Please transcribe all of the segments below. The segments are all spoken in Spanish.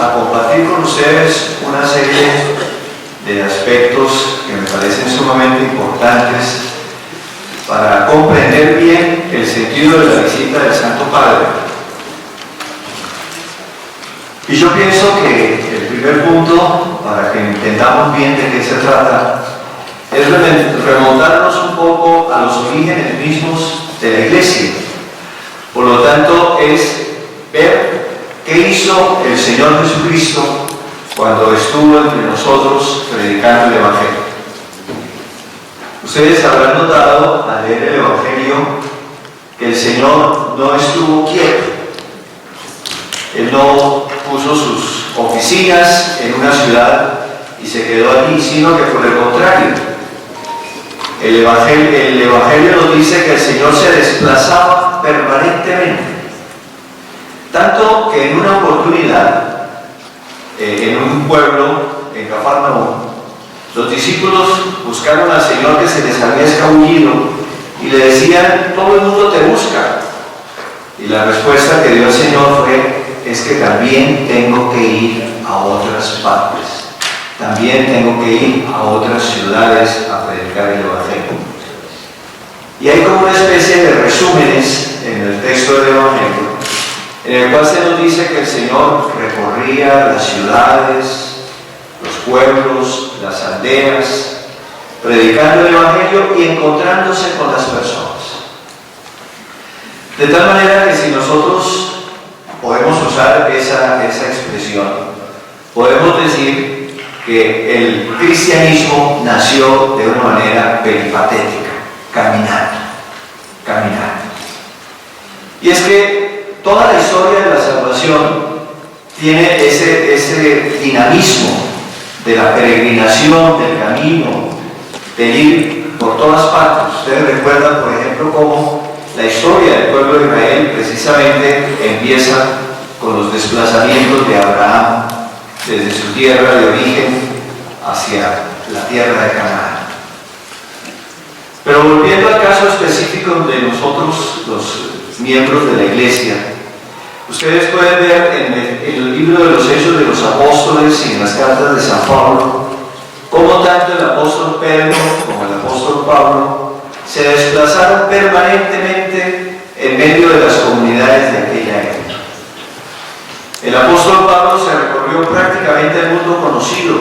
a compartir con ustedes una serie de aspectos que me parecen sumamente importantes para comprender bien el sentido de la visita del Santo Padre. Y yo pienso que el primer punto, para que entendamos bien de qué se trata, es remontarnos un poco a los orígenes mismos de la Iglesia. Por lo tanto, es ver qué hizo el Señor Jesucristo cuando estuvo entre nosotros predicando el Evangelio. Ustedes habrán notado al leer el Evangelio que el Señor no estuvo quieto. Él no puso sus oficinas en una ciudad y se quedó allí, sino que por el contrario, el Evangelio nos dice que el Señor se desplazaba permanentemente, tanto que en una oportunidad, en un pueblo, en Cafarnaúm, los discípulos buscaron al Señor que se les había escabullido y le decían: todo el mundo te busca. Y la respuesta que dio el Señor fue: es que también tengo que ir a otras partes, también tengo que ir a otras ciudades a predicar el Evangelio. Y hay como una especie de resúmenes en el texto del Evangelio, en el cual se nos dice que el Señor recorría las ciudades, los pueblos, las aldeas, predicando el Evangelio y encontrándose con las personas. De tal manera que si nosotros podemos usar esa expresión, podemos decir que el cristianismo nació de una manera peripatética, caminando. Y es que toda la historia de la salvación tiene ese dinamismo de la peregrinación, del camino, de ir por todas partes. Ustedes recuerdan, por ejemplo, cómo la historia del pueblo de Israel precisamente empieza con los desplazamientos de Abraham desde su tierra de origen hacia la tierra de Canaán. Pero volviendo al caso específico de nosotros, los miembros de la Iglesia, ustedes pueden ver en el libro de los Hechos de los Apóstoles y en las cartas de San Pablo, cómo tanto el apóstol Pedro como el apóstol Pablo se desplazaron permanentemente en medio de las comunidades de aquella época. El apóstol Pablo se recorrió prácticamente el mundo conocido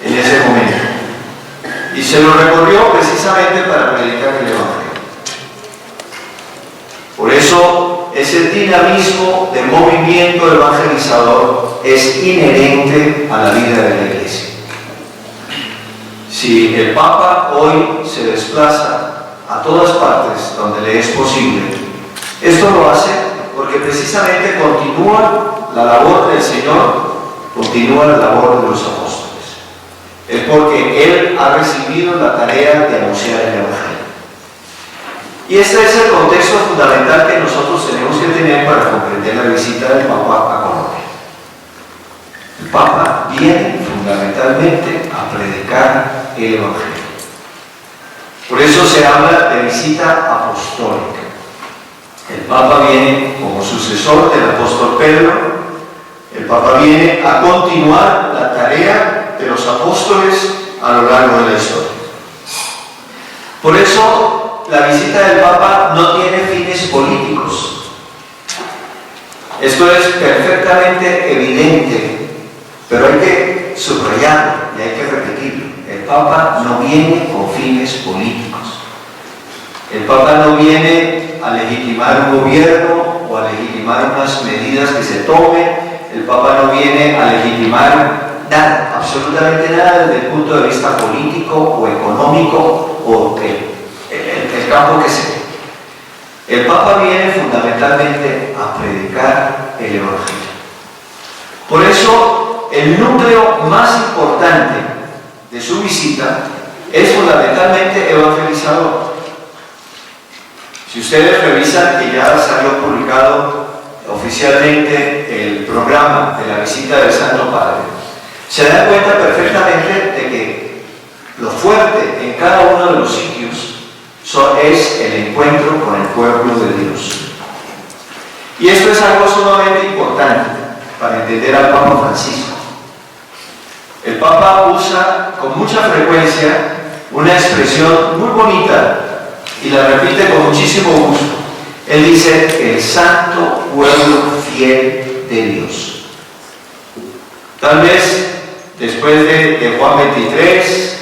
en ese momento, y se lo recorrió precisamente para predicar el Evangelio. Por eso, ese dinamismo de movimiento evangelizador es inherente a la vida de la Iglesia. Si el Papa hoy se desplaza a todas partes donde le es posible, esto lo hace porque precisamente continúa la labor del Señor, continúa la labor de los apóstoles. Es porque Él ha recibido la tarea de anunciar el Evangelio. Y este es el contexto fundamental que nosotros tenemos que tener para comprender la visita del Papa a Colombia. El Papa viene fundamentalmente a predicar el Evangelio. Por eso se habla de visita apostólica. El Papa viene como sucesor del apóstol Pedro. El Papa viene a continuar la tarea de los apóstoles a lo largo de la historia. Por eso la visita del Papa no tiene fines políticos. Esto es perfectamente evidente, pero hay que subrayarlo y hay que repetirlo. El Papa no viene con fines políticos. El Papa no viene a legitimar un gobierno o a legitimar unas medidas que se tomen. El Papa no viene a legitimar nada, absolutamente nada desde el punto de vista político o económico o el campo que sea. El Papa viene fundamentalmente a predicar el Evangelio. Por eso, el núcleo más importante de su visita es fundamentalmente evangelizador. Si ustedes revisan que ya salió publicado oficialmente el programa de la visita del Santo Padre, se dan cuenta perfectamente de que lo fuerte en cada uno de los sitios es el encuentro con el pueblo de Dios. Y esto es algo sumamente importante, para entender al Papa Francisco. El Papa usa con mucha frecuencia una expresión muy bonita y la repite con muchísimo gusto. Él dice, el santo pueblo fiel de Dios. Tal vez después de Juan 23,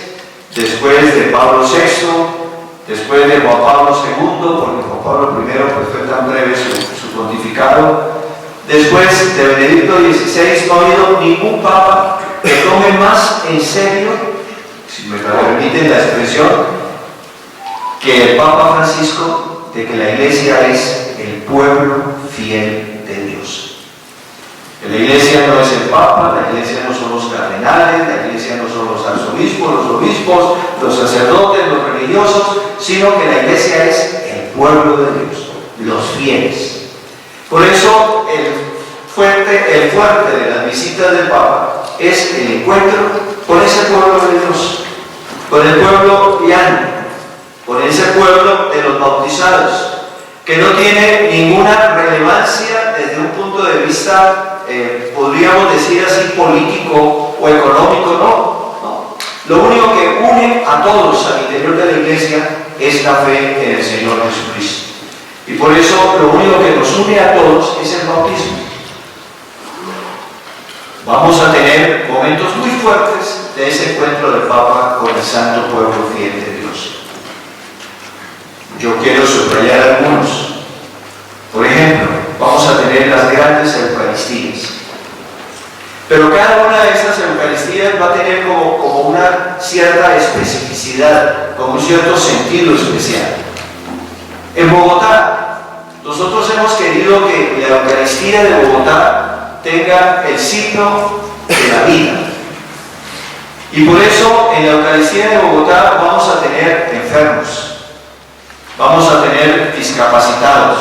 después de Pablo VI, después de Juan Pablo II, porque Juan Pablo I pues fue tan breve su pontificado, después de Benedicto XVI, no ha habido ningún papa que tome más en serio, si me permiten la expresión, que el Papa Francisco, de que la Iglesia es el pueblo fiel de Dios. Que la Iglesia no es el Papa, la Iglesia no son los cardenales, la Iglesia no son los arzobispos, los obispos, los sacerdotes, los religiosos, sino que la Iglesia es el pueblo de Dios, los fieles. Por eso el fuerte de las visitas del Papa es el encuentro con ese pueblo de Dios, con el pueblo llano, con ese pueblo de los bautizados, que no tiene ninguna relevancia desde un punto de vista, podríamos decir así, político o económico, no. Lo único que une a todos al interior de la Iglesia es la fe en el Señor Jesucristo. Y por eso lo único que nos une a todos es el bautismo. Vamos a tener momentos muy fuertes de ese encuentro del Papa con el santo pueblo fiel de Dios. Yo quiero subrayar algunos. Por ejemplo, vamos a tener las grandes Eucaristías. Pero cada una de estas Eucaristías va a tener como una cierta especificidad, como un cierto sentido especial. En Bogotá, nosotros hemos querido que la Eucaristía de Bogotá tenga el signo de la vida. Y por eso en la Eucaristía de Bogotá vamos a tener enfermos, vamos a tener discapacitados,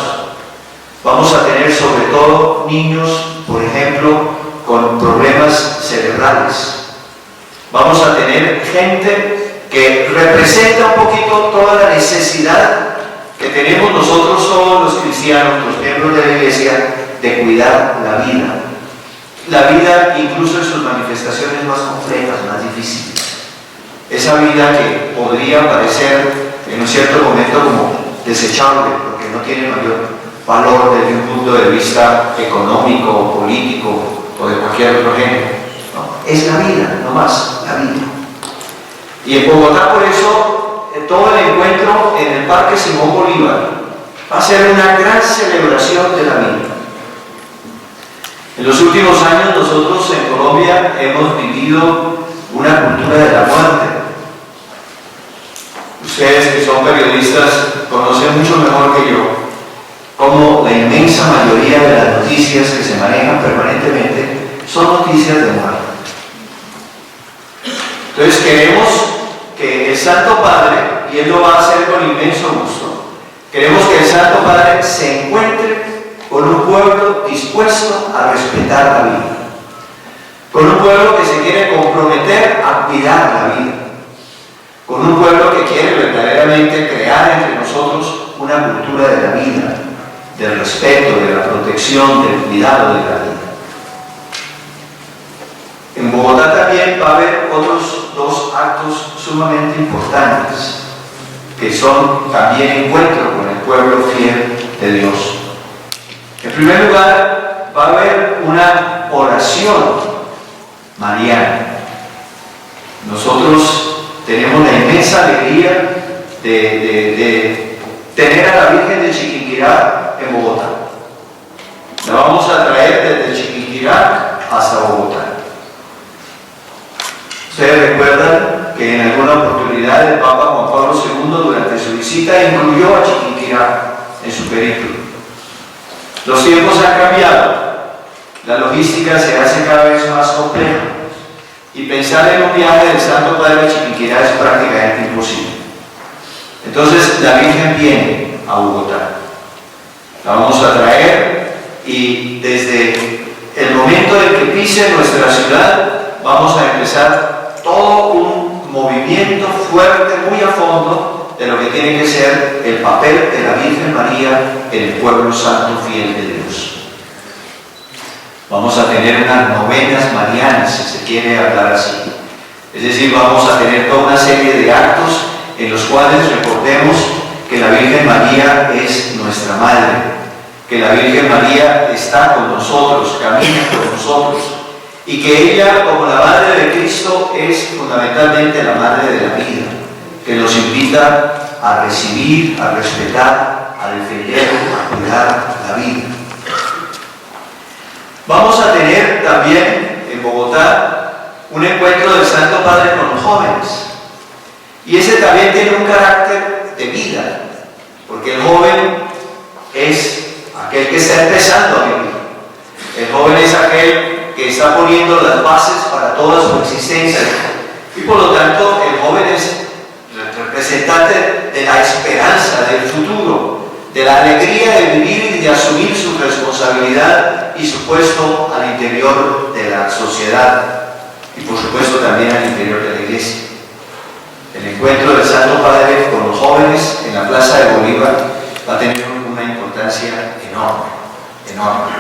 vamos a tener sobre todo niños, por ejemplo, con problemas cerebrales. Vamos a tener gente que representa un poquito toda la necesidad que tenemos nosotros todos los cristianos, los miembros de la Iglesia, de cuidar la vida. La vida incluso en sus manifestaciones más complejas, más difíciles. Esa vida que podría parecer en un cierto momento como desechable, porque no tiene mayor valor desde un punto de vista económico, político o de cualquier otro género. No, es la vida, no más, la vida. Y en Bogotá, por eso, todo el encuentro en el Parque Simón Bolívar va a ser una gran celebración de la vida. En los últimos años nosotros en Colombia hemos vivido una cultura de la muerte. Ustedes que son periodistas conocen mucho mejor que yo cómo la inmensa mayoría de las noticias que se manejan permanentemente son noticias de muerte. Entonces queremos que el Santo Padre, y Él lo va a hacer con inmenso gusto, queremos que el Santo Padre se encuentre con un pueblo dispuesto a respetar la vida, con un pueblo que se quiere comprometer a cuidar la vida, con un pueblo que quiere verdaderamente crear entre nosotros una cultura de la vida, del respeto, de la protección, del cuidado de la vida. En Bogotá también va a haber otros dos actos sumamente importantes, que son también encuentro con el pueblo fiel de Dios. En primer lugar, va a haber una oración mariana. Nosotros tenemos la inmensa alegría de tener a la Virgen de Chiquinquirá en Bogotá. La vamos a traer desde Chiquinquirá hasta Bogotá. Ustedes recuerdan que en alguna oportunidad el Papa Juan Pablo II durante su visita incluyó a Chiquinquirá en su periplo. Los tiempos han cambiado, la logística se hace cada vez más compleja y pensar en un viaje del Santo Padre a Chiquinquirá es prácticamente imposible. Entonces la Virgen viene a Bogotá, la vamos a traer y desde el momento en que pise nuestra ciudad vamos a empezar todo un movimiento fuerte, muy a fondo, de lo que tiene que ser el papel de la Virgen María en el pueblo santo fiel de Dios. Vamos a tener unas novenas marianas, si se quiere hablar así. Es decir, vamos a tener toda una serie de actos en los cuales recordemos que la Virgen María es nuestra Madre, que la Virgen María está con nosotros, camina con nosotros, y que ella, como la Madre de Cristo, es fundamentalmente la Madre de la vida, que nos invita a recibir, a respetar, a defender, a cuidar la vida. Vamos a tener también en Bogotá un encuentro del Santo Padre con los jóvenes. Y ese también tiene un carácter de vida, porque el joven es aquel que está empezando a vivir. El joven es aquel que está poniendo las bases para toda su existencia. Y por lo tanto, el joven es representante de la esperanza, del futuro, de la alegría de vivir y de asumir su responsabilidad y su puesto al interior de la sociedad y por supuesto también al interior de la iglesia. El encuentro del Santo Padre con los jóvenes en la Plaza de Bolívar va a tener una importancia enorme, enorme.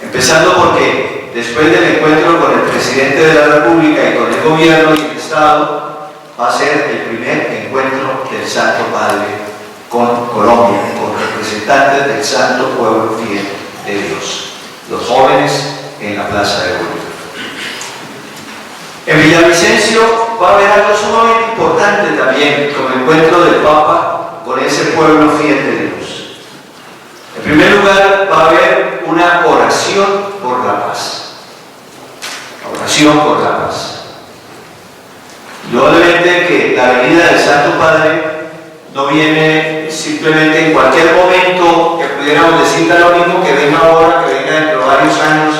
Empezando porque después del encuentro con el presidente de la República y con el gobierno y el Estado, va a ser el primer encuentro del Santo Padre con Colombia, con representantes del santo pueblo fiel de Dios, los jóvenes en la Plaza de Bolívar. En Villavicencio va a haber algo sumamente importante también, como el encuentro del Papa con ese pueblo fiel de Dios. En primer lugar, va a haber una oración por la paz. Oración por la paz. Indudablemente que la venida del Santo Padre no viene simplemente en cualquier momento que pudiéramos decir lo mismo, que venga ahora, que venga dentro de varios años.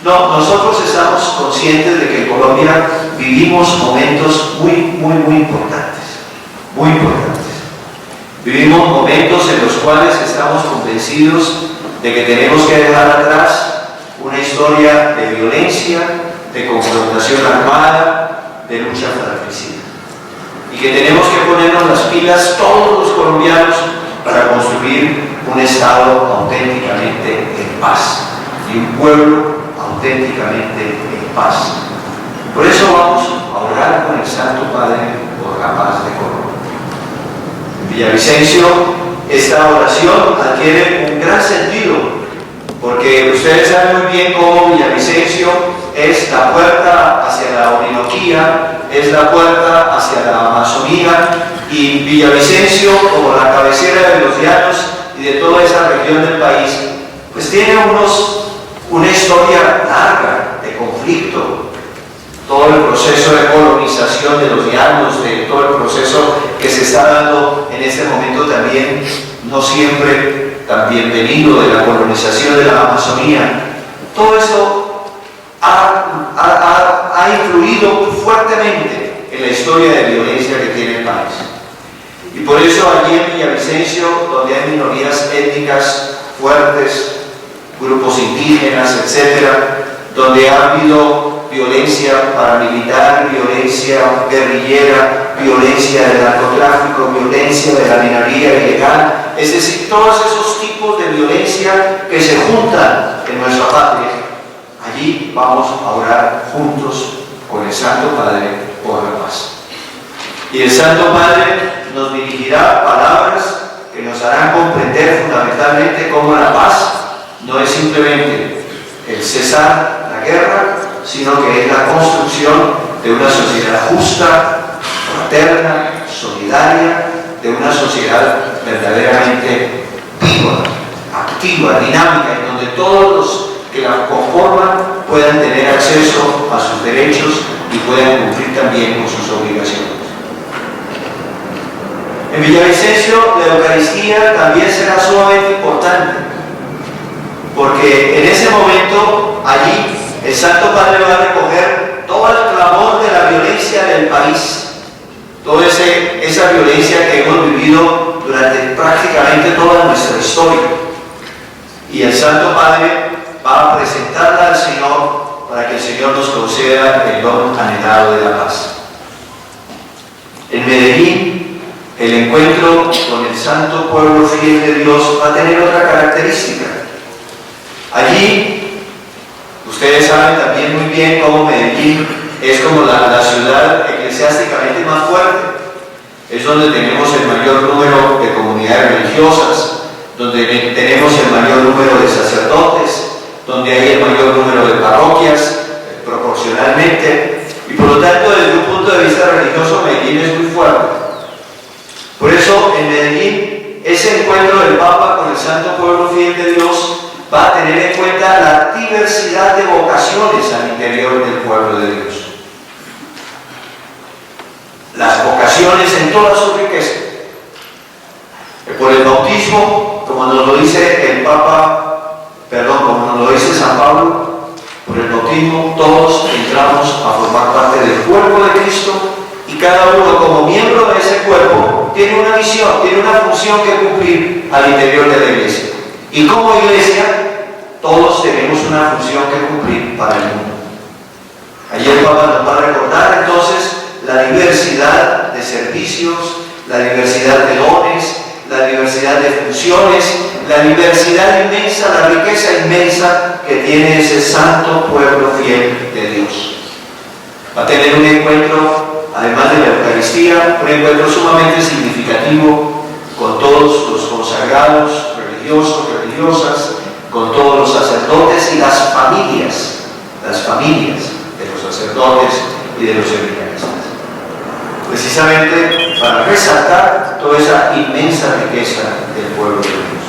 No, nosotros estamos conscientes de que en Colombia vivimos momentos muy importantes, muy importantes. Vivimos momentos en los cuales estamos convencidos de que tenemos que dejar atrás una historia de violencia, de confrontación armada, de lucha fratricida. Y que tenemos que ponernos las pilas todos los colombianos para construir un Estado auténticamente en paz y un pueblo auténticamente en paz. Por eso vamos a orar con el Santo Padre por la paz de Colombia. En Villavicencio esta oración adquiere un gran sentido, porque ustedes saben muy bien cómo Villavicencio es la puerta hacia la Orinoquía, es la puerta hacia la Amazonía, y Villavicencio, como la cabecera de los llanos y de toda esa región del país, pues tiene una historia larga de conflicto. Todo el proceso de colonización de los llanos, de todo el proceso que se está dando en este momento también, no siempre tan bienvenido, de la colonización de la Amazonía. Todo eso ha influido fuertemente en la historia de violencia que tiene el país. Y por eso allí en Villavicencio, donde hay minorías étnicas fuertes, grupos indígenas, etcétera, donde ha habido violencia paramilitar, violencia guerrillera, violencia de narcotráfico, violencia de la minería ilegal, es decir, todos esos tipos de violencia que se juntan en nuestra patria. Allí vamos a orar juntos con el Santo Padre por la paz. Y el Santo Padre nos dirigirá palabras que nos harán comprender fundamentalmente cómo la paz no es simplemente el cesar la guerra, sino que es la construcción de una sociedad justa, fraterna, solidaria, de una sociedad verdaderamente viva, activa, dinámica, en donde todos los que la conforman puedan tener acceso a sus derechos y puedan cumplir también con sus obligaciones. En Villavicencio la Eucaristía también será sumamente importante, porque en ese momento allí el Santo Padre va a recoger todo el clamor de la violencia del país, toda esa violencia que hemos vivido durante prácticamente toda nuestra historia. Y el Santo Padre va a presentarla al Señor para que el Señor nos conceda el don anhelado de la paz. En Medellín, el encuentro con el santo pueblo fiel de Dios va a tener otra característica. Allí Ustedes saben también muy bien cómo Medellín es como la ciudad eclesiásticamente más fuerte. Es donde tenemos el mayor número de comunidades religiosas, donde tenemos el mayor número de sacerdotes, donde hay el mayor número de parroquias, proporcionalmente, y por lo tanto desde un punto de vista religioso Medellín es muy fuerte. Por eso en Medellín ese encuentro del Papa con el santo pueblo fiel de Dios va a tener en cuenta la diversidad de vocaciones al interior del pueblo de Dios. Las vocaciones en toda su riqueza. Por el bautismo, como nos lo dice el Papa, como nos lo dice San Pablo, por el bautismo todos entramos a formar parte del cuerpo de Cristo y cada uno como miembro de ese cuerpo tiene una misión, tiene una función que cumplir al interior de la iglesia. Y como iglesia, todos tenemos una función que cumplir para el mundo. Allí el Papa nos va a recordar entonces la diversidad de servicios, la diversidad de dones, la diversidad de funciones, la diversidad inmensa, la riqueza inmensa que tiene ese santo pueblo fiel de Dios. Va a tener un encuentro, además de la Eucaristía, un encuentro sumamente significativo con todos los consagrados, religiosos, religiosas, con todos los sacerdotes y las familias de los sacerdotes y de los seminaristas. Precisamente para resaltar toda esa inmensa riqueza del pueblo de Dios.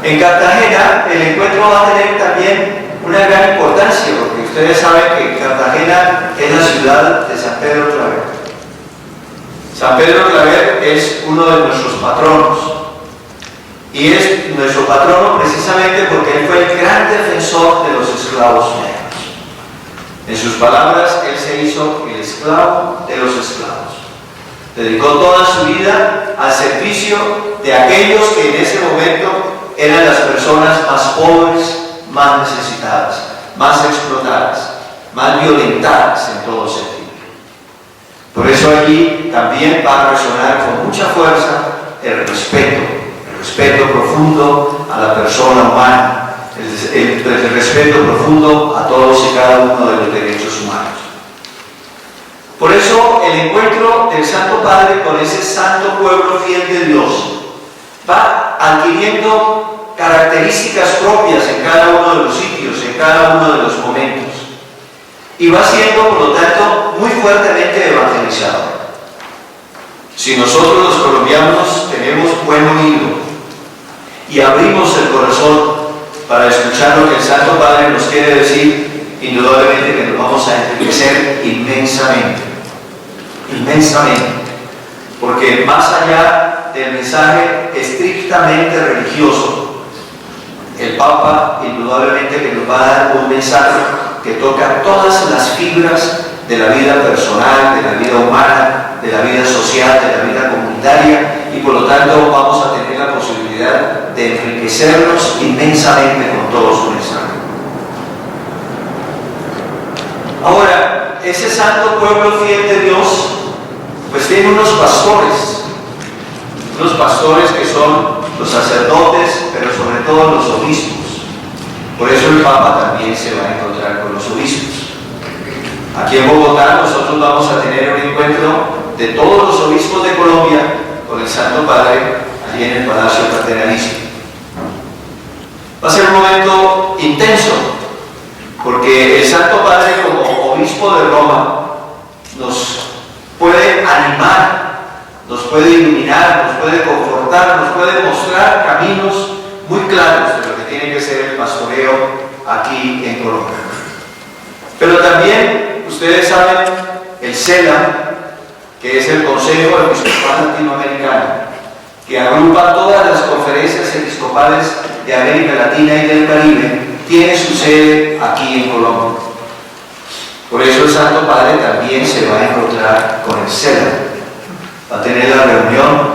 En Cartagena el encuentro va a tener también una gran importancia, porque ustedes saben que Cartagena es la ciudad de San Pedro Claver. San Pedro Claver es uno de nuestros patronos, y es nuestro patrono precisamente porque él fue el gran defensor de los esclavos negros. En sus palabras, él se hizo el esclavo de los esclavos. Dedicó toda su vida al servicio de aquellos que en ese momento eran las personas más pobres, más necesitadas, más explotadas, más violentadas en todo sentido. Por eso allí también va a resonar con mucha fuerza el respeto profundo a la persona humana, el respeto profundo a todos y cada uno de los derechos humanos. Por eso el encuentro del Santo Padre con ese santo pueblo fiel de Dios va adquiriendo características propias en cada uno de los sitios, en cada uno de los momentos, y va siendo por lo tanto muy fuertemente evangelizador. Si nosotros los colombianos tenemos buen oído y abrimos el corazón para escuchar lo que el Santo Padre nos quiere decir, indudablemente que nos vamos a enriquecer inmensamente, porque más allá del mensaje estrictamente religioso, el Papa indudablemente que nos va a dar un mensaje que toca todas las fibras de la vida personal, de la vida humana, de la vida social, de la vida comunitaria, y por lo tanto vamos a tener la posibilidad de enriquecernos inmensamente con todo su mensaje. Ahora, ese santo pueblo fiel de Dios pues tiene unos pastores que son los sacerdotes, pero sobre todo los obispos. Por eso el Papa también se va a encontrar con los obispos. Aquí en Bogotá nosotros vamos a tener un encuentro de todos los obispos de Colombia con el Santo Padre allí en el Palacio Cardenalicio. Va a ser un momento intenso, porque el Santo Padre como obispo de Roma nos puede animar, nos puede iluminar, nos puede confortar, nos puede mostrar caminos muy claros de lo que tiene que ser el pastoreo aquí en Colombia. Pero también, ustedes saben, el CELA, que es el Consejo Episcopal Latinoamericano, que agrupa todas las conferencias episcopales de América Latina y del Caribe, tiene su sede aquí en Colombia. Por eso el Santo Padre también se va a encontrar con el CELA. Va a tener la reunión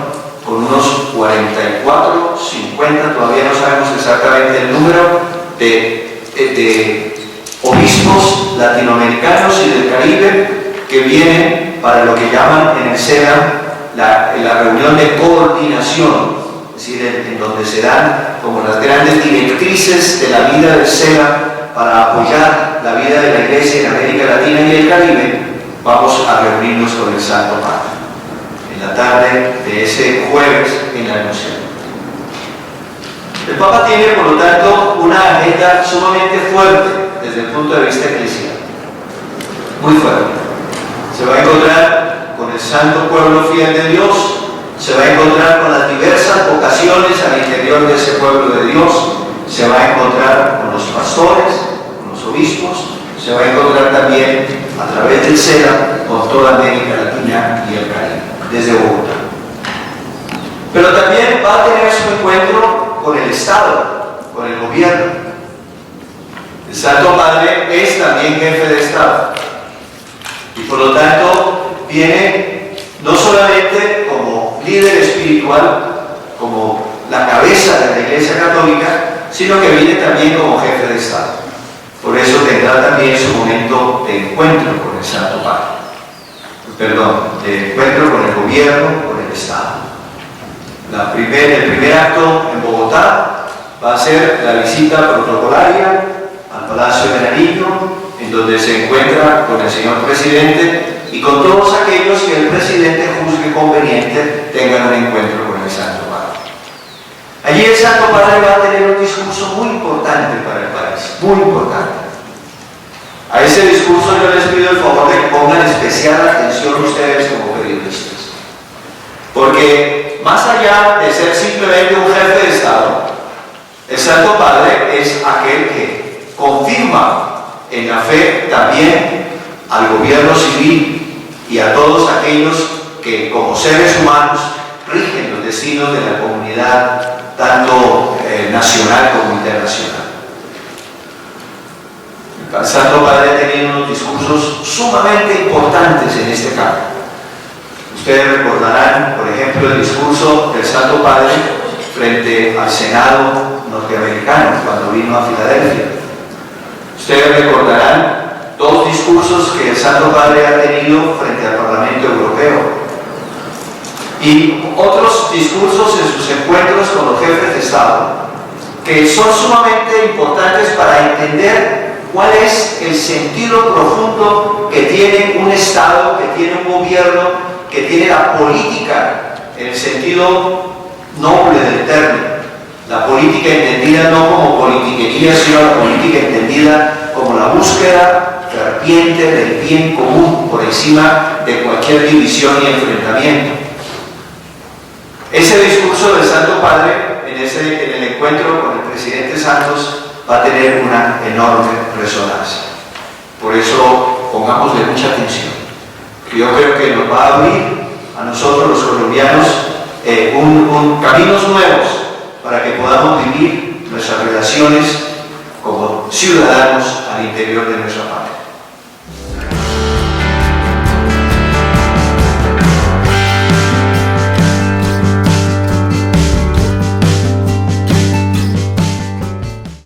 con unos 44, 50, todavía no sabemos exactamente el número, de obispos latinoamericanos y del Caribe que vienen para lo que llaman en el CELA la reunión de coordinación, es decir, en donde se dan como las grandes directrices de la vida del CELA para apoyar la vida de la Iglesia en América Latina y el Caribe, vamos a reunirnos con el Santo Padre en la tarde de ese jueves en la Anunciación. El Papa tiene, por lo tanto, una agenda sumamente fuerte desde el punto de vista eclesial, muy fuerte. Se va a encontrar con el santo pueblo fiel de Dios, se va a encontrar con las diversas vocaciones al interior de ese pueblo de Dios, se va a encontrar con los pastores, con los obispos, se va a encontrar también a través del SEDA con toda América Latina y el Caribe, desde Bogotá. Pero también va a tener su encuentro con el Estado, con el gobierno. El Santo Padre es también jefe de Estado y por lo tanto viene no solamente como líder espiritual, como la cabeza de la Iglesia Católica, sino que viene también como jefe de Estado. Por eso tendrá también su momento de encuentro con el Santo Padre. Perdón, de encuentro con el gobierno, con el Estado. El primer acto en Bogotá va a ser la visita protocolaria al Palacio de Nariño, en donde se encuentra con el señor presidente y con todos aquellos que el presidente juzgue conveniente tengan un encuentro con el Santo Padre. Allí el Santo Padre va a tener un discurso muy importante para el país, muy importante. A ese discurso yo les pido el favor de que pongan especial atención ustedes como periodistas. Porque más allá de ser simplemente un jefe de Estado, el Santo Padre es aquel que confirma en la fe también al gobierno civil y a todos aquellos que como seres humanos rigen los destinos de la comunidad, tanto nacional como internacional. El Santo Padre ha tenido unos discursos sumamente importantes en este campo. Ustedes recordarán, por ejemplo, el discurso del Santo Padre frente al Senado norteamericano cuando vino a Filadelfia. Ustedes recordarán dos discursos que el Santo Padre ha tenido frente al Parlamento Europeo y otros discursos en sus encuentros con los jefes de Estado que son sumamente importantes para entender cuál es el sentido profundo que tiene un Estado, que tiene un gobierno, que tiene la política en el sentido noble del término, la política entendida no como politiquería, sino la política entendida como la búsqueda ferviente del bien común por encima de cualquier división y enfrentamiento. Ese discurso del Santo Padre en el encuentro con el presidente Santos va a tener una enorme resonancia. Por eso pongámosle mucha atención. Yo creo que nos va a abrir a nosotros los colombianos caminos nuevos para que podamos vivir nuestras relaciones como ciudadanos al interior de nuestra patria.